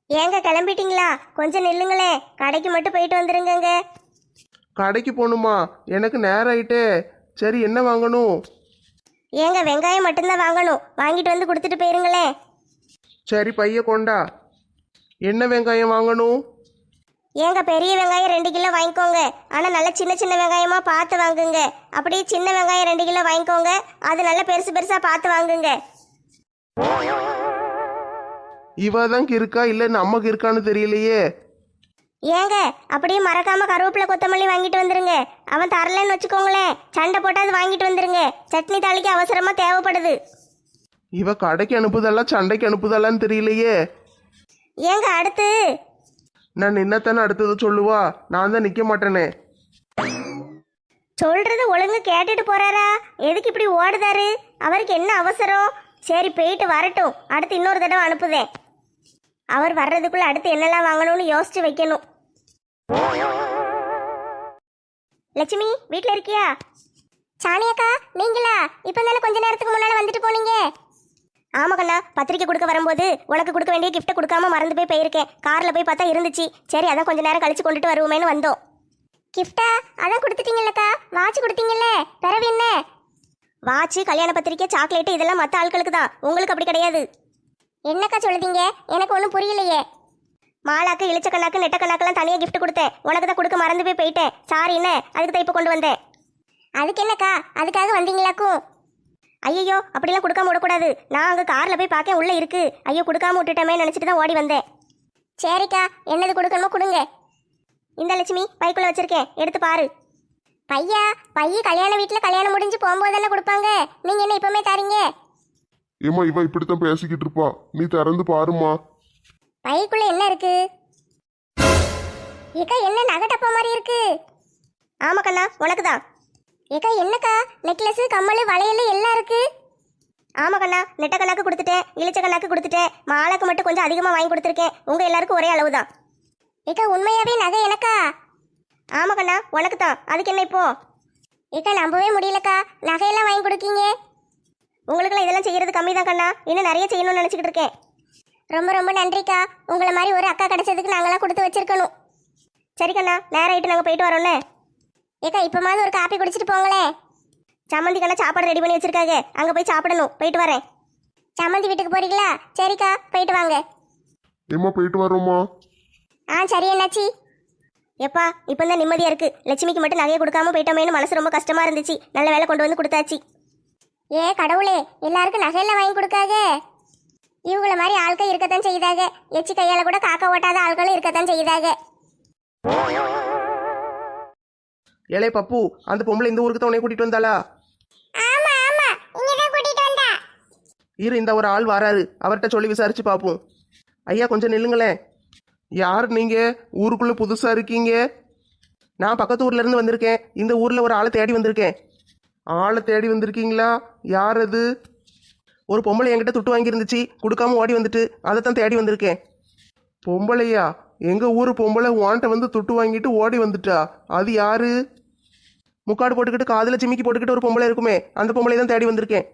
ஏங்க கிளம்பிட்டீங்களா? கொஞ்சம் நில்லுங்களே, கடைக்கு மட்டும் போயிட்டு வந்துருங்கங்க. கடைக்கு போகணுமா? எனக்கு நேரம் ஆயிட்டே. சரி, என்ன வாங்கணும்? ஏங்க வெங்காயம் மட்டும்தான் வாங்கணும், வாங்கிட்டு வந்து கொடுத்துட்டு போயிருங்களேன். சரி, பைய கொண்டா. என்ன வெங்காயம் வாங்கணும்? ஏங்க பெரிய வெங்காயம் 2 கிலோ வாங்கிக்கோங்க. ஆனால் நல்ல சின்ன சின்ன வெங்காயமாக பார்த்து வாங்குங்க. அப்படியே சின்ன வெங்காயம் 2 கிலோ வாங்கிக்கோங்க, அது நல்ல பெருசு பெருசாக பார்த்து வாங்குங்க. இவ தான் இருக்கா இல்லை நமக்கு இருக்கான்னு தெரியலையே. ஏங்க அப்படியே மறக்காம கருவேப்பிலை கொத்தமல்லி வாங்கிட்டு வந்துருங்க. அவன் தரலன்னு வச்சுக்கோங்களேன், சண்டை போட்டாது வாங்கிட்டு வந்துருங்க. சட்னி தாளிக்கு அவசரமா தேவைப்படுது. இவ கடைக்கு அனுப்புதெல்லாம் சண்டைக்கு அனுப்புதெல்லாம் தெரியலையே. ஏங்க அடுத்து நான் நின்னத்தானே அடுத்தது சொல்லுவா, நான் தான் நிற்க மாட்டேனே. சொல்றது ஒழுங்கு கேட்டுட்டு போறாரா? எதுக்கு இப்படி ஓடுதாரு? அவருக்கு என்ன அவசரம்? சரி போயிட்டு வரட்டும், அடுத்து இன்னொரு தடவை அனுப்புதேன். அவர் வர்றதுக்குள்ள அடுத்து என்னெல்லாம் வாங்கணும்னு யோசிச்சு வைக்கணும். லட்சுமி வீட்டில் இருக்கியா? சாணியக்கா நீங்களா? இப்போ தானே கொஞ்ச நேரத்துக்கு முன்னால வந்துட்டு போனீங்க. ஆமா கண்ணா, பத்திரிக்கை கொடுக்க வரும்போது உனக்கு கொடுக்க வேண்டிய கிஃப்ட்டை கொடுக்காம மறந்து போயிருக்கேன். காரில் போய் பார்த்தா இருந்துச்சு. சரி அதான் கொஞ்ச நேரம் கழிச்சு கொண்டுட்டு வருவோமேனு வந்தோம். கிஃப்டா? அதான் கொடுத்துட்டீங்கல்லக்கா, வாட்ச் கொடுத்தீங்கல்ல, பிறவு என்ன? வாட்ச், கல்யாண பத்திரிக்கை, சாக்லேட்டு இதெல்லாம் மற்ற ஆட்களுக்கு தான், உங்களுக்கு அப்படி கிடையாது. என்னக்கா சொல்லுதீங்க? எனக்கு ஒன்றும் புரியலையே. மாலாக்கு, இளிச்சக்கண்ணாக்கு, நெட்டக்கண்ணாக்கெல்லாம் தனியாக கிஃப்ட் கொடுத்தேன். உனக்கு தான் கொடுக்க மறந்து போயிட்டேன். சாரி என்ன, அதுக்கு தான் இப்போ கொண்டு வந்தேன். அதுக்கு என்னக்கா, அதுக்காக வந்தீங்களாக்கும்? ஐயோ அப்படிலாம் கொடுக்காம விடக்கூடாது. நான் அங்கே காரில் போய் பார்க்க உள்ளே இருக்கு. ஐயோ கொடுக்காம விட்டுட்டோமே நினச்சிட்டு தான் ஓடி வந்தேன். சரிக்கா, என்னது கொடுக்கணுமோ கொடுங்க. இந்த லட்சுமி பைக்குள்ளே வச்சிருக்கேன், எடுத்து பாரு. பையா? பைய கல்யாண வீட்டில் கல்யாணம் முடிஞ்சு போகும்போது தானே கொடுப்பாங்க, நீங்கள் என்ன இப்போமே தரீங்க? ஏம்மா, இவ இப்படித்தான் பேசிக்கிட்டு இருப்பா, நீ திறந்து பாருமா. பைக்குள்ள என்ன இருக்கு? ஏக்கா என்ன நகட்டப்பா மாதிரி இருக்கு? ஆமா கண்ணா, உனக்கு தான். ஏக்கா என்னக்கா, நெக்லஸ், கம்மல், வளையல் எல்லாம் இருக்கு. ஆமா கண்ணா, நெட்ட கண்ணாக்கு கொடுத்துட்டேன், இளிச்ச கண்ணாக்கு கொடுத்துட்டேன். மாலாக்கு மட்டும் கொஞ்சம் அதிகமாக வாங்கி கொடுத்துருக்கேன். உங்க எல்லாருக்கும் ஒரே அளவு தான். ஏக்கா உண்மையாவே நகை எனக்கா? ஆமா கண்ணா, உனக்கு தான். அதுக்கு என்ன இப்போ? ஏக்கா நம்பவே முடியலக்கா, நகையெல்லாம் வாங்கி கொடுக்கீங்க. உங்களுக்குலாம் இதெல்லாம் செய்யறது கம்மி தான் கண்ணா, இன்னும் நிறைய செய்யணும்னு நினச்சிக்கிட்டு இருக்கேன். ரொம்ப ரொம்ப நன்றிக்கா, உங்களை மாதிரி ஒரு அக்கா கிடைச்சதுக்கு நாங்களாம் கொடுத்து வச்சிருக்கணும். சரி கண்ணா, நேரம் ஆகிட்டு நாங்கள் போயிட்டு வரோன்னே. ஏக்கா இப்போ மாதிரி ஒரு காப்பி குடிச்சிட்டு போங்களேன். சம்மந்திக்கெல்லாம் சாப்பாடு ரெடி பண்ணி வச்சிருக்காங்க, அங்கே போய் சாப்பிடணும். போயிட்டு வரேன். சம்மந்தி வீட்டுக்கு போறீங்களா? சரிக்கா போயிட்டு வாங்க. ஏம்மா, போயிட்டு வரோம்மா. சரி என்னாச்சி? எப்பா இப்போ தான் நிம்மதியாக இருக்குது. லட்சுமிக்கு மட்டும் நகையை கொடுக்காம போயிட்டோமேனு மனசு ரொம்ப கஷ்டமாக இருந்துச்சு. நல்ல வேலை கொண்டு வந்து கொடுத்தாச்சு. ஏ கடவுளே, எல்லாருக்கும் நகையெல்லாம் வாங்கி கொடுக்காக. இவங்கள மாதிரி ஆட்கள் இருக்கத்தான் செய்யுதாக. எச்சி கையால் கூட காக்க ஓட்டாத ஆட்களும் இருக்கத்தான் செய்யுதாக. ஏலே பப்பு, அந்த பொம்பளை இந்த ஊருக்கு தான் உன்னை கூட்டிட்டு வந்தாளா? ஆமா ஆமா, இங்க தான் கூட்டிட்டு வந்தா. இரு, இந்த ஒரு ஆள் வராரு, அவர்கிட்ட சொல்லி விசாரிச்சு பார்ப்போம். ஐயா கொஞ்சம் நில்லுங்களேன். யார் நீங்க? ஊருக்குள்ள புதுசா இருக்கீங்க? நான் பக்கத்து ஊர்ல இருந்து வந்திருக்கேன். இந்த ஊர்ல ஒரு ஆளை தேடி வந்திருக்கேன். ஆளை தேடி வந்திருக்கீங்களா? யார் அது? ஒரு பொம்பளை என்கிட்ட துட்டு வாங்கியிருந்துச்சு, கொடுக்காம ஓடி வந்துட்டு, அதை தான் தேடி வந்திருக்கேன். பொம்பளையா? எங்க ஊர் பொம்பளை வான்ட்ட வந்து துட்டு வாங்கிட்டு ஓடி வந்துட்டா? அது யாரு? முக்காடு போட்டுக்கிட்டு காதில் சிமிக்கி போட்டுக்கிட்டு ஒரு பொம்பளை இருக்குமே, அந்த பொம்பளை தான் தேடி வந்திருக்கேன்.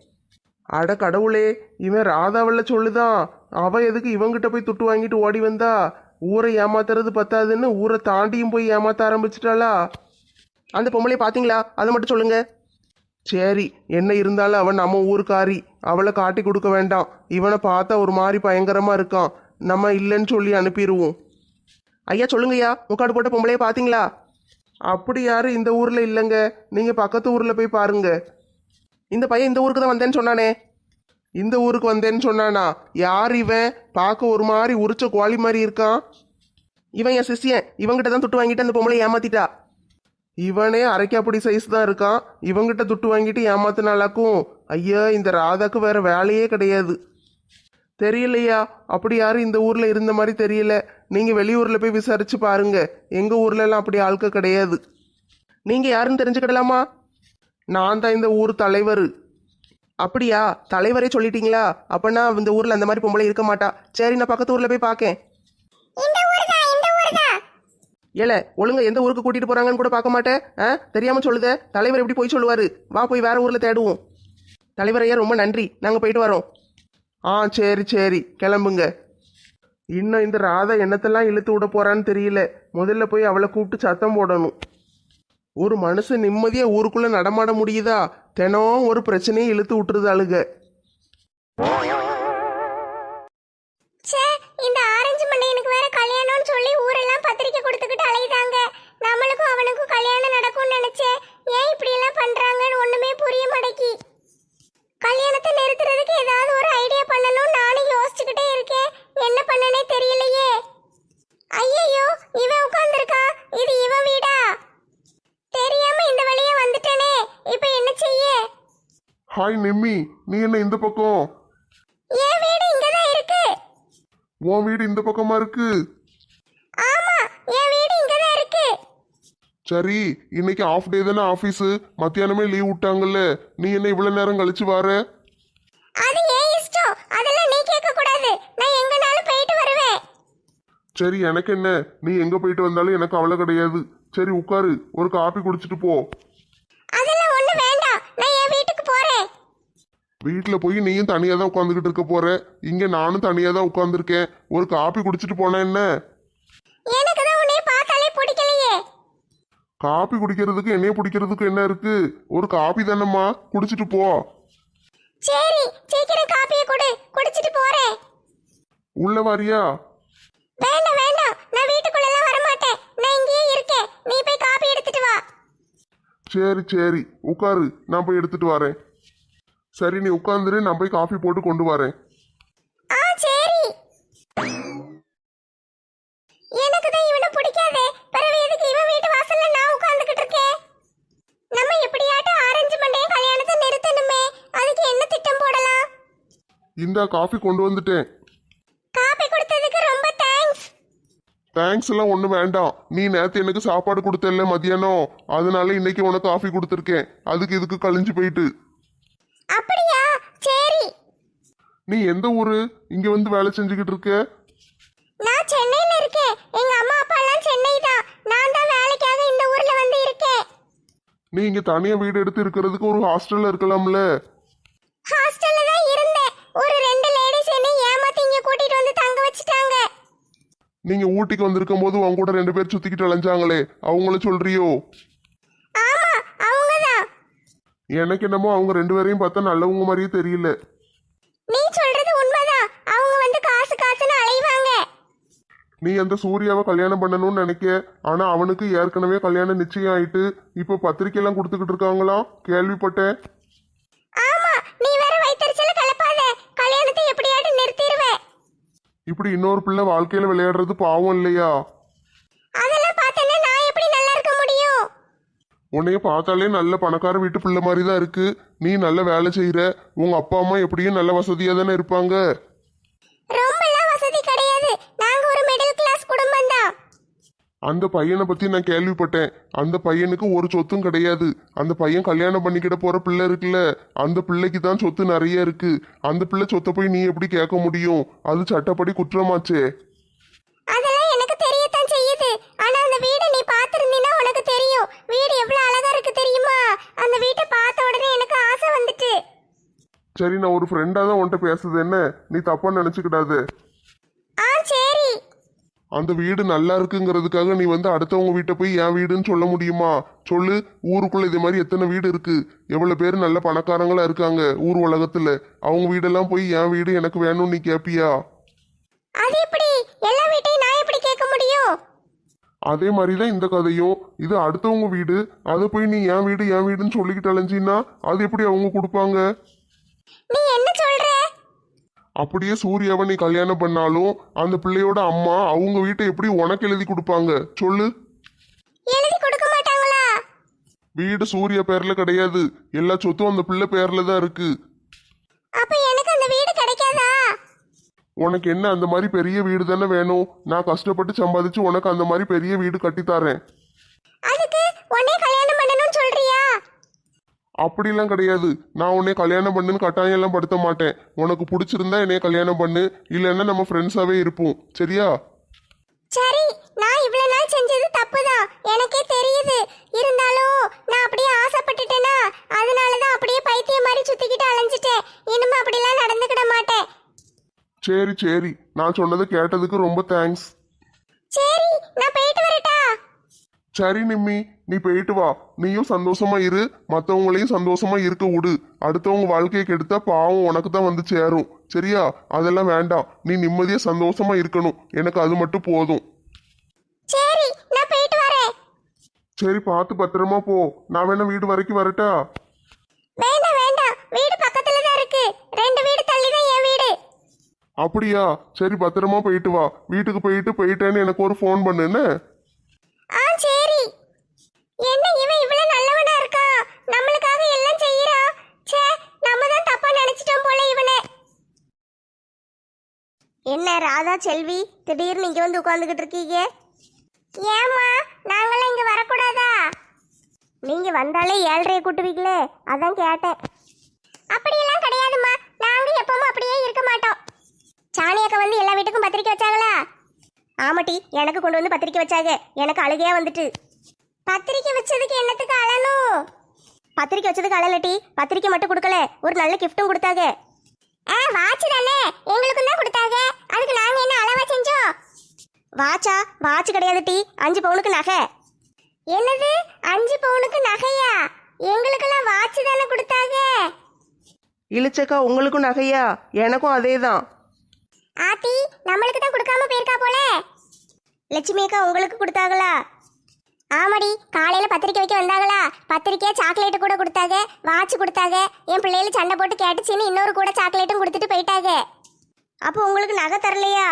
அட கடவுளே, இவன் ராதாவல்ல சொல்லுதான். அவ எதுக்கு இவங்கிட்ட போய் துட்டு வாங்கிட்டு ஓடி வந்தா? ஊரை ஏமாத்துறது பத்தாதுன்னு ஊரை தாண்டியும் போய் ஏமாத்த ஆரம்பிச்சிட்டாளா? அந்த பொம்பளையை பார்த்தீங்களா? அதை மட்டும் சொல்லுங்க. சரி, என்ன இருந்தாலும் அவன் நம்ம ஊருக்காரி, அவளை காட்டி கொடுக்க வேண்டாம். இவனை பார்த்தா ஒரு மாதிரி பயங்கரமா இருக்கான், நம்ம இல்லைன்னு சொல்லி அனுப்பிடுவோம். ஐயா சொல்லுங்கய்யா, முக்காடு போட்ட பொம்பளையை பார்த்தீங்களா? அப்படி யாரும் இந்த ஊர்ல இல்லைங்க, நீங்க பக்கத்து ஊர்ல போய் பாருங்க. இந்த பையன் இந்த ஊருக்கு தான் வந்தேன்னு சொன்னானே. இந்த ஊருக்கு வந்தேன்னு சொன்னானா? யார் இவன்? பார்க்க ஒரு மாதிரி உரிச்ச கோழி மாதிரி இருக்கான். இவன் என் சிஷ்யன், இவங்கிட்ட தான் துட்டு வாங்கிட்டு அந்த பொம்பளை ஏமாத்திட்டா. இவனே அரைக்காப்படி சைஸ் தான் இருக்கான், இவங்கிட்ட துட்டு வாங்கிட்டு ஏமாத்தினாலாக்கும். ஐயா, இந்த ராதாக்கு வேற வேலையே கிடையாது. தெரியலையா, அப்படி யாரும் இந்த ஊர்ல இருந்த மாதிரி தெரியல. நீங்க வெளியூர்ல போய் விசாரிச்சு பாருங்க, எங்க ஊர்ல எல்லாம் அப்படி ஆட்கள் கிடையாது. நீங்க யாருன்னு தெரிஞ்சுக்கிடலாமா? நான் தான் இந்த ஊர் தலைவர். அப்படியா? தலைவரே சொல்லிட்டீங்களா? அப்பனா இந்த ஊர்ல அந்த மாதிரி பொம்பளை இருக்க மாட்டா. சரி, நான் பக்கத்து ஊர்ல போய் பார்க்கேன். ஏல ஒழுங்க எந்த ஊருக்கு கூட்டிட்டு போறாங்கன்னு கூட பார்க்க மாட்டேன். தெரியாம சொல்லுத, தலைவர் எப்படி போய் சொல்லுவாரு? வா போய் வேற ஊர்ல தேடுவோம். தலைவர் ஐயா ரொம்ப நன்றி, நாங்க போயிட்டு வரோம். சரி சரி, கிளம்புங்க. இன்னும் இந்த ராதா என்னத்தெல்லாம் இழுத்து விட போறான்னு தெரியல. முதல்ல போய் அவளை கூப்பிட்டு சத்தம் போடணும். ஒரு மனுஷன் நிம்மதியா ஊருக்குள்ள நடமாட முடியுதா? தினம் ஒரு பிரச்சனையை இழுத்து விட்டுருது அழுக. ச்சே, இந்த ஆரஞ்சு மண்டையனுக்கு வேற கல்யாணம்னு சொல்லி ஊரெல்லாம் பத்திரிக்கை கொடுத்துக்கிட்டு அலையுதாங்க. நம்மளுக்கும் அவனுக்கும் கல்யாணம் நடக்கும்னு நினைச்சேன். ஏன் இப்படி எல்லாம் பண்றாங்கன்னு ஒண்ணுமே புரிய மாட்டேங்கி. கல்யாணத்தை நிறுத்துறதுக்கு ஏதாவது ஒரு ஐடியா பண்ணணும் நானும் யோசிச்சுக்கிட்டே இருக்கேன். என்ன பண்ணனே தெரியலையே. ஐயையோ, இவன் உட்கார்ந்திருக்கா. இது இவன் வீடா? தெரியாம இந்த வழியா வந்துட்டேனே. இப்போ என்ன செய்ய? ஹாய் நிம்மி, நீ என்ன இந்த பக்கம்? என் வீடு இங்கதான் இருக்கு. உன் வீடு இந்த பக்கமா இருக்கு? ஆமா, என் வீடு இங்கதான் இருக்கு. சரி, இன்னைக்கு ஆஃப் டே தானே ஆஃபீஸு, மத்தியானமே லீவ் விட்டாங்கல்ல, நீ என்ன இவ்வளவு நேரம் கழிச்சு வர? அது ஏன் இஷ்டம், அதெல்லாம் நீ கேட்க கூடாது. நான் எங்கனாலும் போயிட்டு வருவேன். சரி, எனக்கு என்ன, நீ எங்க போயிட்டு வந்தாலும் எனக்கு அவ்வளவு கிடையாது. சரி உட்காரு, ஒரு காபி குடிச்சிட்டு போ. அதெல்லாம் ஒண்ணு வேண்டாம், நான் என் வீட்டுக்கு போறேன். வீட்டில் போய் நீயும் தனியாக தான் உட்காந்துக்கிட்டு இருக்க போற. இங்கே நானும் தனியாக தான் உட்காந்துருக்கேன். ஒரு காபி குடிச்சிட்டு போனா என்ன? எனக்கு தான் உன்னை பார்த்தாலே பிடிக்கலையே. காபி குடிக்கிறதுக்கு என்னைய பிடிக்கிறதுக்கு என்ன இருக்கு? ஒரு காபி தானம்மா, குடிச்சிட்டு போ. சரி, சீக்கிரம் காப்பியை கொடு, குடிச்சிட்டு போறேன். உள்ள வாரியா? வேண்டாம் வேண்டாம், நான் வீட்டுக்குள்ளலாம் வர மாட்டேன். நான் இங்கேயே இருக்கேன். நீ போய் காப்பி எடுத்துட்டு வா. சரி சரி, உட்காரு, நான் போய் எடுத்துட்டு வரேன். சரி, நீ உட்காந்துரு, நான் போய் காஃபி போட்டு கொண்டு வரேன். ஆ சரி. எனக்கு தான் இவனை பிடிக்காதே. பிறகு எதுக்கு இவன் வீட்டு வாசல்ல நான் உட்கார்ந்துகிட்டு இருக்கேன்? நம்ம எப்படியாட்டும் ஆரஞ்சு மண்டைய கல்யாணத்தை நிறுத்தணுமே. அதுக்கு என்ன திட்டம் போடலாம்? இந்தா காஃபி கொண்டு வந்துட்டேன். காப்பி கொடுத்ததுக்கு ரொம்ப தேங்க்ஸ். தேங்க்ஸ் எல்லாம் ஒன்றும் வேண்டாம். நீ நேற்று எனக்கு சாப்பாடு கொடுத்தல மதியானம், அதனால இன்னைக்கு உனக்கு காஃபி கொடுத்துருக்கேன். அதுக்கு இதுக்கு கழிஞ்சு போயிட்டு. அப்படியா? சரி. நீ எந்த ஊரு? இங்க வந்து வேலை செஞ்சுக்கிட்டு இருக்க? நான் சென்னையில இருக்கேன். எங்க அம்மா அப்பா எல்லாம் சென்னை தான். நான் தான் வேலைக்காக இந்த ஊர்ல வந்து இருக்கேன். நீ இங்க தனியா வீடு எடுத்து இருக்கிறதுக்கு ஒரு ஹாஸ்டல்ல இருக்கலாம்ல? ஹாஸ்டல்ல தான் இருந்தேன். ஒரு 2 லேடிஸ் என்னை ஏமாத்தி இங்க கூட்டிட்டு வந்து தங்க வச்சிட்டாங்க. நீங்க ஊட்டிக்கு வந்திருக்கும் போது உன் கூட 2 பேர் சுத்திக்கிட்டு அலைஞ்சாங்களே, அவங்கள சொல்றியோ? ஆமா, அவங்க தான். எனக்கு என்னமோ அவங்க 2 பேரையும் பார்த்தா நல்லவங்க மாதிரியே தெரியல. நீ சொல்றது உண்மைதான். அவங்க வந்து காசு காசுன்னு அலைவாங்க. நீ அந்த சூர்யாவை கல்யாணம் பண்ணணும்னு நினைக்க, ஆனா அவனுக்கு ஏற்கனவே கல்யாணம் நிச்சயம் ஆயிட்டு இப்ப பத்திரிக்கையெல்லாம் கொடுத்துக்கிட்டு இருக்காங்களாம், கேள்விப்பட்டேன். ஆமா, நீ வேற வைத்தறிச்சல கலப்பாத. கல்யாணத்தை எப்படியாட்டு நிறுத்திடுவேன். இப்படி இன்னொரு பிள்ளை வாழ்க்கையில விளையாடுறது பாவம் இல்லையா? அதெல்லாம் பார்த்தேன்னா நான் எப்படி நல்லா இருக்க முடியும்? உன்னைய பார்த்தாலே நல்ல பணக்கார வீட்டு பிள்ளை மாதிரி தான் இருக்கு. நீ நல்ல வேலை செய்யற, உங்க அப்பா அம்மா எப்படியும் நல்ல வசதியா தானே இருப்பாங்க. ரொம்பலாம் வசதி கிடையாது. நாங்க ஒரு மிடில் கிளாஸ் குடும்பம் தான். அந்த பையனை பத்தி நான் கேள்விப்பட்டேன். அந்த பையனுக்கு ஒரு சொத்தும் கிடையாது. அந்த பையன் கல்யாணம் பண்ணிக்கிட போற பிள்ளை இருக்குல்ல, அந்த பிள்ளைக்கு தான் சொத்து நிறைய இருக்கு. அந்த பிள்ளை சொத்தை போய் நீ எப்படி கேட்க முடியும்? அது சட்டப்படி குற்றமாச்சே. அதெல்லாம் எனக்கு தெரியத்தான் செய்யுது. ஆனா அந்த வீடை நீ பார்த்திருந்தீனா உனக்கு தெரியும். வீடு எவ்வளவு அழகா இருக்கு தெரியுமா? அந்த வீட்டை பார்த்த உடனே எனக்கு ஆசை வந்துட்டு. சரி, நான் ஒரு ஃப்ரெண்டா தான் உன்கிட்ட பேசுது, என்ன நீ தப்பா நினைச்சுக்கிடாது. ஆ சரி. அந்த வீடு நல்லா இருக்குங்கிறதுக்காக நீ வந்து அடுத்தவங்க வீட்டை போய் என் வீடுன்னு சொல்ல முடியுமா? சொல்லு. ஊருக்குள்ள இதே மாதிரி எத்தனை வீடு இருக்கு? எவ்வளவு பேர் நல்ல பணக்காரங்களா இருக்காங்க ஊர் உலகத்துல. அவங்க வீடெல்லாம் போய் என் வீடு எனக்கு வேணும்னு நீ கேப்பியா? அது எப்படி? எல்லா வீட்டையும் நான் எப்படி கேட்க முடியும்? அதே மாதிரிதான் இந்த கதையும். இது அடுத்தவங்க வீடு, அதை போய் நீ என் வீடுன்னு சொல்லிக்கிட்டு அலைஞ்சின்னா அது எப்படி அவங்க கொடுப்பாங்க? நீ என்ன சொல்ற? அப்படியே சூர்யாவை நீ கல்யாணம் பண்ணாலும் அந்த பிள்ளையோட அம்மா அவங்க வீட்டை எப்படி உனக்கு எழுதி கொடுப்பாங்க? சொல்லு. எழுதி கொடுக்க மாட்டாங்களா? வீடு சூர்யா பேர்ல கிடையாது, எல்லா சொத்தும் அந்த பிள்ளை பேர்ல தான் இருக்கு. அப்ப எனக்கு அந்த வீடு கிடைக்காதா? உனக்கு என்ன அந்த மாதிரி பெரிய வீடு தானே வேணும்? நான் கஷ்டப்பட்டு சம்பாதிச்சு உனக்கு அந்த மாதிரி பெரிய வீடு கட்டித்தாரேன். அதுக்கு உன்னை கல்யாணம் பண்ணணும்னு சொல்றியா? அப்படிலாம் கிடையாது. நான் உன்னை கல்யாணம் பண்ணுன்னு கட்டாயம் எல்லாம் படுத்த மாட்டேன். உனக்கு பிடிச்சிருந்தா என்னைய கல்யாணம் பண்ணு, இல்லைன்னா நம்ம ஃப்ரெண்ட்ஸாவே இருப்போம், சரியா? சரி, நான் இவ்வளவு நாள் செஞ்சது தப்புதான், எனக்கே தெரியுது. இருந்தாலும் நான் அப்படியே ஆசைப்பட்டுட்டேனா, அதனாலதான் அப்படியே பைத்தியம் மாதிரி சுத்திக்கிட்டு அலைஞ்சிட்டேன். இனிமே அப்படிலாம் நடந்துக்கிட மாட்டேன். சரி சரி, நான் சொன்னதை கேட்டதுக்கு ரொம்ப தேங்க்ஸ். சரி நான் போயிட்டு வரட்டா? சரி நிம்மி, நீ போயிட்டு வா. நீயும் சந்தோஷமா இரு, மற்றவங்களையும் சந்தோஷமா இருக்க விடு. அடுத்தவங்க வாழ்க்கையை கெடுத்தா பாவம் உனக்கு தான் வந்து சேரும். சரியா? அதெல்லாம் வேண்டாம். நீ நிம்மதியா சந்தோஷமா இருக்கணும். எனக்கு அது மட்டும் போதும். சரி நான் போயிட்டு வரேன். சரி, பார்த்து பத்திரமா போ. நான் வேணா வீடு வரைக்கும் வரட்டா? வேண்டாம் வேண்டாம், வீடு பக்கத்துல தான் இருக்கு. 2 வீடு தள்ளி தான் என் வீடு. அப்படியா? சரி, பத்திரமா போயிட்டு வா. வீட்டுக்கு போயிட்டேன்னு எனக்கு ஒரு ஃபோன் பண்ணு என்ன? சரி. என்ன இவன் இவ்வளவு நல்லவனா இருக்கா? நம்மளுக்காக எல்லாம் செய்யறான். ச்சே, நம்ம தான் தப்பா நினைச்சிட்டோம் போல இவனை. என்ன ராதா செல்வி, திடீர்னு இங்க வந்து உட்கார்ந்துகிட்டு இருக்கீங்க? ஏமா, நாங்களாம் இங்க வரக்கூடாதா? நீங்க வந்தாலே 7:30 கூட்டுவீங்களே, அதான் கேட்டேன். அப்படியெல்லாம் கிடையாதுமா, நாங்க எப்பவும் அப்படியே இருக்க மாட்டோம். சாணியக்கா வந்து எல்லா வீட்டுக்கும் பத்திரிக்கை வச்சாங்களா? ஆமாட்டி, எனக்கு கொண்டு வந்து பத்திரிக்கை வச்சாங்க. எனக்கு அழுகையா வந்துட்டு. பத்திரிக்கை வச்சதுக்கு என்னத்துக்கு அழணும்? பத்திரிக்கை வச்சதுக்கு அழலட்டி, பத்திரிக்கை மட்டும் கொடுக்கல, ஒரு நல்ல கிஃப்ட்டும் கொடுத்தாங்க. வாட்ச் தானே, எங்களுக்கும் தான் கொடுத்தாங்க. அதுக்கு நாங்க என்ன அளவா செஞ்சோம்? வாட்சா? வாட்ச் கிடையாது டி, 5 பவுனுக்கு நகை. என்னது 5 பவுனுக்கு நகையா? எங்களுக்கெல்லாம் வாட்ச் தானே கொடுத்தாங்க. இழிச்சக்கா உங்களுக்கும் நகையா? எனக்கும் அதே தான். ஆத்தி, நம்மளுக்கு தான் கொடுக்காம போயிருக்கா போல. லட்சுமி அக்கா உங்களுக்கு கொடுத்தாங்களா? ஆமாடி, காலையில பத்திரிக்கை வைக்க வந்தாங்களா? பத்திரிக்கை சாக்லேட்டு கூட கொடுத்தாங்க, வாட்ச் கொடுத்தாங்க. என் பிள்ளைகள் சண்டை போட்டு கேட்டுச்சின்னு இன்னொரு கூட சாக்லேட்டும் கொடுத்துட்டு போயிட்டாங்க. அப்போ உங்களுக்கு நகை தரலையா?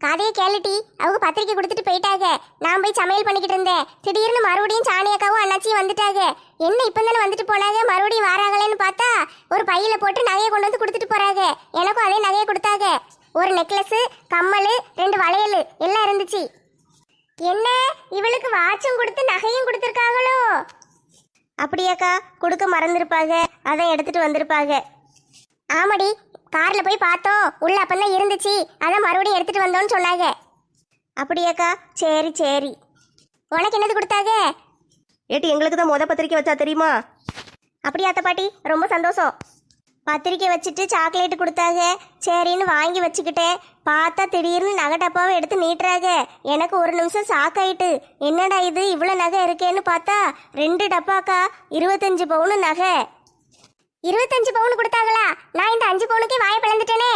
கதையை கேளுட்டி, அவங்க பத்திரிக்கை கொடுத்துட்டு போயிட்டாங்க. நான் போய் சமையல் பண்ணிக்கிட்டு இருந்தேன். திடீர்னு மறுபடியும் சாணி அக்காவும் அண்ணாச்சியும் வந்துட்டாங்க. என்ன இப்போ தானே வந்துட்டு போனாங்க, மறுபடியும் வராங்களேன்னு பார்த்தா ஒரு பையில போட்டு நகையை கொண்டு வந்து கொடுத்துட்டு போறாங்க. எனக்கும் அதே நகையை கொடுத்தாங்க. ஒரு நெக்லஸ், கம்மல், 2 வளையல் எல்லாம் இருந்துச்சு. என்ன இவளுக்கு வாட்சும் கொடுத்து நகையும் கொடுத்துருக்காங்களோ? அப்படியாக்கா, கொடுக்க மறந்துருப்பாங்க, அதான் எடுத்துட்டு வந்திருப்பாங்க. ஆமாடி, கார்ல போய் பார்த்தோம், உள்ள அப்பந்தான் இருந்துச்சு, அதான் மறுபடியும் எடுத்துட்டு வந்தோன்னு சொன்னாங்க. அப்படியாக்கா, சரி சரி. உனக்கு என்னது கொடுத்தாங்க? ஏட்டி, எங்களுக்கு தான் பத்திரிக்கை வச்சா தெரியுமா? அப்படியாத்த பாட்டி, ரொம்ப சந்தோஷம். பத்திரிக்கை வச்சுட்டு சாக்லேட்டு கொடுத்தாங்க. சரின்னு வாங்கி வச்சுக்கிட்டேன். பார்த்தா திடீர்னு நகை டப்பாவை எடுத்து நீட்டுறாங்க. எனக்கு ஒரு நிமிஷம் ஷாக்காயிட்டு, என்னடா இது இவ்வளோ நகை இருக்கேன்னு பார்த்தா 2 டப்பாக்கா, 25 பவுனு நகை. 25 பவுன் கொடுத்தாங்களா? நான் இந்த 5 பவுனுக்கே வாயை பிளந்துட்டேனே.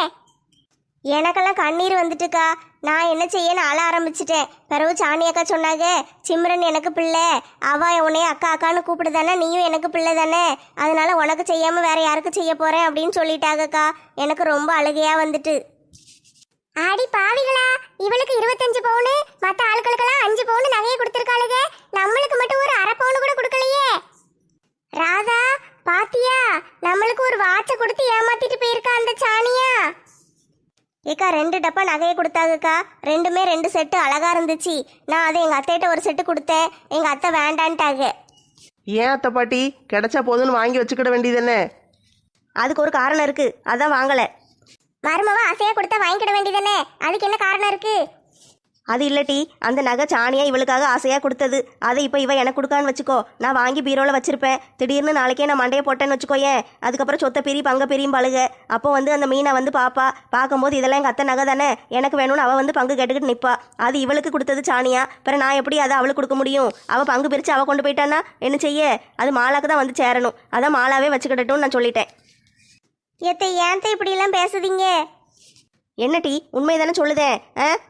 எனக்கெல்லாம் கண்ணீர் வந்துட்டுக்கா. நான் என்ன செய்யன்னு அழ ஆரம்பிச்சிட்டேன். பிறகு சாணி அக்கா சொன்னாங்க, சிம்ரன் எனக்கு பிள்ளை, அவ உன்னைய அக்கா அக்கான்னு கூப்பிடுதானே, நீயும் எனக்கு பிள்ளை தானே, அதனால உனக்கு செய்யாம வேற யாருக்கு செய்ய போறேன் அப்படின்னு சொல்லிட்டாங்கக்கா. எனக்கு ரொம்ப அழுகையா வந்துட்டு. ஆடி பாவிகளா, இவளுக்கு 25 பவுனு, மற்ற ஆட்களுக்கெல்லாம் 5 பவுனு நகையை கொடுத்துருக்காளுங்க. நம்மளுக்கு மட்டும் ஒரு 1/2 பவுனு கூட கொடுக்கலையே. ராதா பாத்தியா, நம்மளுக்கு ஒரு வாட்சை கொடுத்து ஏமாத்திட்டு போயிருக்கா அந்த சாணியா. ஏக்கா, 2 டப்பா நகையை கொடுத்தாங்கக்கா. 2மே 2 செட்டு அழகா இருந்துச்சு. நான் அதை எங்க அத்தைகிட்ட ஒரு செட்டு கொடுத்தேன். எங்க அத்தை வேண்டான்ட்டாங்க. ஏன் அத்தை பாட்டி, கிடைச்சா போதுன்னு வாங்கி வச்சுக்கிட வேண்டியதுதானே? அதுக்கு ஒரு காரணம் இருக்கு, அதான் வாங்கலை. மருமவா ஆசையா கொடுத்தா வாங்கிக்கிட வேண்டியதானே, அதுக்கு என்ன காரணம் இருக்கு? அது இல்லட்டி, அந்த நகை சாணியா இவளுக்காக ஆசையாக கொடுத்தது. அதை இப்போ இவ எனக்கு கொடுக்கான்னு வச்சுக்கோ, நான் வாங்கி பீரோவில் வச்சிருப்பேன். திடீர்னு நாளைக்கே நான் மண்டையை போட்டேன்னு வச்சுக்கோயேன், அதுக்கப்புறம் சொத்தை பிரி பங்க பிரியும் பழுக. அப்போ வந்து அந்த மீனை வந்து பார்க்கும்போது இதெல்லாம் எங்கள் அத்தை நகை தானே, எனக்கு வேணும்னு அவள் வந்து பங்கு கேட்டுக்கிட்டு நிற்பா. அது இவளுக்கு கொடுத்தது சாணியா, பிறகு நான் எப்படி அதை அவளுக்கு கொடுக்க முடியும்? அவள் பங்கு பிரித்து அவள் கொண்டு போயிட்டான்னா என்ன செய்ய? அது மாலாக்கு தான் வந்து சேரணும். அதான் மாலாவே வச்சுக்கிடட்டும்னு நான் சொல்லிட்டேன். ஏத்தை, ஏன்த்த இப்படியெல்லாம் பேசுதீங்க? என்ன டீ, உண்மை தானே சொல்லுதேன்.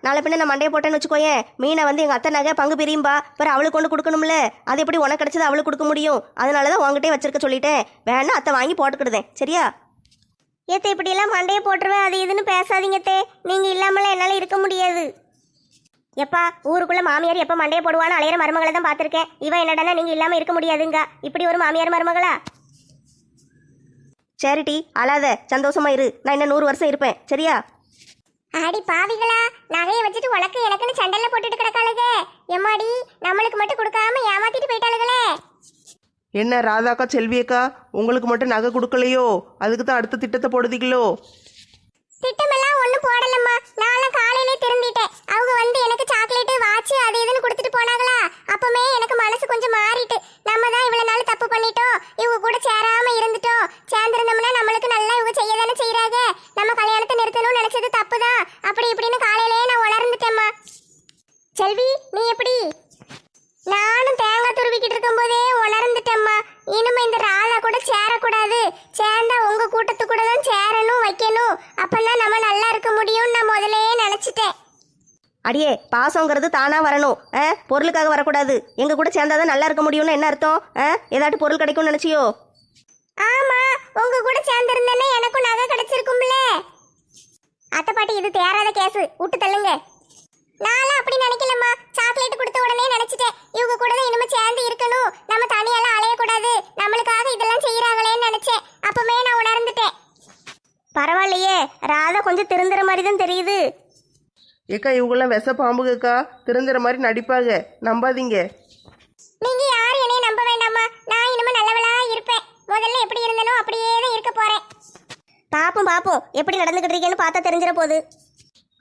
நாளை பின்ன நான் மண்டையை போட்டேன்னு வச்சுக்கோயேன், மீனை வந்து எங்கள் அத்தை நகை பங்கு பிரியும்பா, பிறகு அவளுக்கு கொண்டு கொடுக்கணும்ல. அது எப்படி உனக்கு கிடைச்சது அவளுக்கு கொடுக்க முடியும்? அதனால தான் உங்ககிட்டே வச்சிருக்க சொல்லிட்டேன். வேணா அத்தை வாங்கி போட்டுக்கிடுதேன், சரியா? ஏத்தை, இப்படியெல்லாம் மண்டையை போட்டுருவேன் அது இதுன்னு பேசாதீங்கத்தே. நீங்கள் இல்லாமலாம் என்னால் இருக்க முடியாது. எப்பா, ஊருக்குள்ள மாமியார் எப்போ மண்டையை போடுவான்னு அலையிற மருமகளை தான் பார்த்துருக்கேன். இவன் என்னடானா நீங்கள் இல்லாமல் இருக்க முடியாதுங்க. இப்படி ஒரு மாமியார் மருமகளா? சரி டீ, அழாத, சந்தோஷமா இரு. நான் இன்னும் 100 வருஷம் இருப்பேன், சரியா? ஆடி பாவிகளா, நகையை வச்சுட்டு உனக்கு எனக்குன்னு சண்டல்ல போட்டுட்டு கிடக்காளுங்க. எம்மாடி, நம்மளுக்கு மட்டும் கொடுக்காம ஏமாத்திட்டு போயிட்டாளுங்களே. என்ன ராதாக்கா, செல்வியக்கா, உங்களுக்கு மட்டும் நகை கொடுக்கலையோ? அதுக்கு தான் அடுத்த திட்டத்தை போடுதீங்களோ? திட்டமெல்லாம் ஒன்றும் போடலம்மா. நானும் காலையிலே திரும்பிட்டேன். அவங்க வந்து எனக்கு சாக்லேட்டு, வாட்ச் அது இதுன்னு கொடுத்துட்டு போனாங்களா, அப்பமே எனக்கு மனசு கொஞ்சம் மாறிட்டு, நம்ம தான் இவ்வளவு நாள் தப்பு பண்ணிட்டோம், இவங்க கூட சேராம இருந்துட்டோம், சேர்ந்திருந்தோம்னா நம்மளுக்கு நல்லா இவங்க செய்ய தானே செய்யறாங்க, நம்ம கல்யாணத்தை நிறுத்தணும்னு நினைச்சது செல்வி நீ எப்படி? நானும் தேங்காய் துருவிக்கிட்டு இருக்கும் போதே உணர்ந்துட்டேம்மா. இனிமே இந்த ராதா கூட சேரக்கூடாது. சேர்ந்தா உங்க கூட்டத்து கூட தான் சேரணும் வைக்கணும். அப்பதான் நம்ம நல்லா இருக்க முடியும்னு நான் முதல்லயே நினைச்சிட்டேன். அடியே பாசங்கிறது தானா வரணும், பொருளுக்காக வரக்கூடாது. எங்க கூட சேர்ந்தாதான் நல்லா இருக்க முடியும்னு என்ன அர்த்தம்? ஏதாட்டு பொருள் கிடைக்கும்னு நினைச்சியோ? ஆமா, உங்க கூட சேர்ந்திருந்தேன்னா எனக்கும் நகை கிடைச்சிருக்கும்ல. அத்தை பாட்டி இது தேராத கேஸ், விட்டு தள்ளுங்க. நானும் அப்படி நினைக்கலம்மா. சாக்லேட் கொடுத்த உடனே நினைச்சிட்டேன் இவங்க கூட தான் இனிமே சேர்ந்து இருக்கணும், நம்ம தனியெல்லாம் அலையக்கூடாது, நம்மளுக்காக இதெல்லாம் செய்யறாங்களேன்னு நினைச்சேன். அப்பவே நான் உணர்ந்துட்டேன். பரவாயில்லையே, ராதா கொஞ்சம் திருந்துற மாதிரி தான் தெரியுது. ஏக்கா இவங்கெல்லாம் விஷ பாம்புக்கா, திருந்துற மாதிரி நடிப்பாங்க, நம்பாதீங்க. நீங்க யாரும் என்னைய நம்ப வேண்டாமா. நான் இனிமே நல்லவளா இருப்பேன். முதல்ல எப்படி இருந்தனோ அப்படியே தான் இருக்க போறேன். பாப்போம் பாப்போம், எப்படி நடந்துக்கிட்டு இருக்கேன்னு பார்த்தா தெரிஞ்சிட போகுது.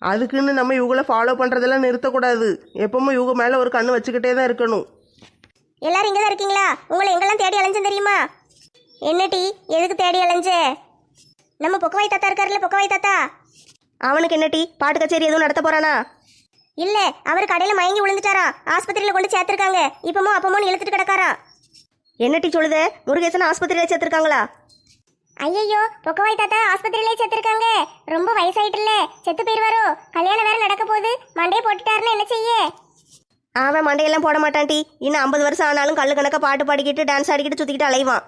அதுக்குன்னு நம்ம இவங்கள ஃபாலோ பண்ணுறதெல்லாம் நிறுத்தக்கூடாது. எப்பவுமே இவங்க மேலே ஒரு கண்ணு வச்சுக்கிட்டே தான் இருக்கணும். எல்லாரும் இங்கே தான் இருக்கீங்களா? உங்களை எங்கெல்லாம் தேடி அலைஞ்சேன் தெரியுமா? என்ன டீ, எதுக்கு தேடி அலைஞ்ச? நம்ம பொக்கவாய் தாத்தா இருக்காருல்ல, பொக்கவாய் தாத்தா, அவனுக்கு என்ன டீ, பாட்டு கச்சேரி எதுவும் நடத்த போறானா? இல்ல, அவர் கடையில மயங்கி விழுந்துட்டாரா, ஆஸ்பத்திரியில கொண்டு சேர்த்திருக்காங்க. இப்பமோ அப்பமோன்னு இழுத்துட்டு கிடக்காரா. என்ன டீ சொல்லுத? முருகேசன் ஆஸ்பத்திரியில சேர்த்திருக்காங்களா? ஐயோ, பொக்கவாய் தாத்தா ஆஸ்பத்திரியிலே செத்துருக்காங்க. ரொம்ப வயசாயிட்டுல, செத்து போயிருவாரோ. கல்யாணம் வேற நடக்க போகுது, மண்டையை போட்டுட்டாருன்னு என்ன செய்ய? அவன் மண்டையெல்லாம் போட மாட்டான் டீ. இன்னும் 50 வருஷம் ஆனாலும் கல்லு கணக்கா பாட்டு பாடிக்கிட்டு டான்ஸ் ஆடிக்கிட்டு சுத்திக்கிட்டு அலைவான்.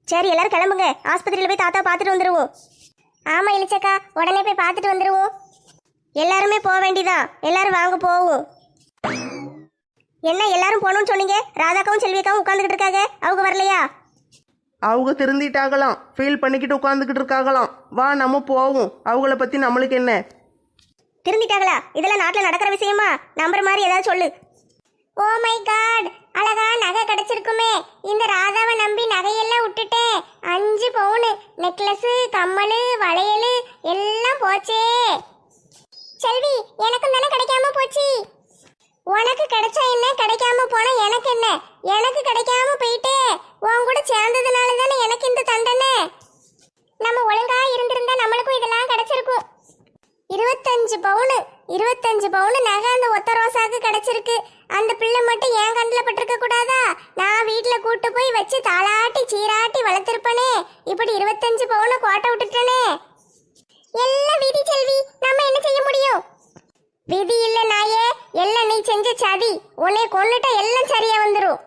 சரி எல்லாரும் கிளம்புங்க, ஆஸ்பத்திரியில போய் தாத்தா பார்த்துட்டு வந்துருவோம். ஆமா இளிச்சக்கா, உடனே போய் பார்த்துட்டு வந்துருவோம். எல்லாருமே போக வேண்டியதான். எல்லாரும் வாங்க போவோம். என்ன எல்லாரும் போகணும்னு சொன்னீங்க? ராதாக்காவும் செல்வியக்காவும் உட்காந்துக்கிட்டு இருக்காங்க, அவங்க வரலையா? அவங்க திருந்திட்டாகலாம், ஃபீல் பண்ணிக்கிட்டு உட்காந்துக்கிட்டு இருக்காகலாம். வா நம்ம போவோம், அவங்கள பற்றி நம்மளுக்கு என்ன? திருந்திட்டாங்களா? இதெல்லாம் நாட்டில் நடக்கிற விஷயமா? நம்புற மாதிரி ஏதாவது சொல்லு. ஓ மை காட், அழகா நகை கிடைச்சிருக்குமே. இந்த ராதாவை நம்பி நகையெல்லாம் விட்டுட்டேன். 5 பவுன் நெக்லஸ், கம்மல், வளையல் எல்லாம் போச்சே. செல்வி, எனக்கும் தானே கிடைக்காம போச்சு. உனக்கு கிடைச்சா என்ன, கிடைக்காம போனா எனக்கு என்ன? எனக்கு கிடைக்காம போயிட்டே. உன் கூட சேர்ந்ததுனால தானே எனக்கு இந்த தண்டனை. நம்ம ஒழுங்கா இருந்திருந்தா நம்மளுக்கும் இதெல்லாம் கிடைச்சிருக்கும். 25 பவுன் நகை அந்த ஒத்த ரோசாக்கு கிடைச்சிருக்கு. அந்த பிள்ளை மட்டும் என் கண்ணில் பட்டிருக்க கூடாதா? நான் வீட்டில் கூட்டு போய் வச்சு தாளாட்டி சீராட்டி வளர்த்திருப்பனே. இப்படி 25 பவுனை கோட்டை விட்டுட்டனே. எல்லாம் விதி செல்வி, நம்ம என்ன செய்ய முடியும்? விதி இல்ல நாயே, எல்லாம் நீ செஞ்ச சதி. உன்னை கொன்னுட்டா எல்லாம் சரியா வந்துரும்.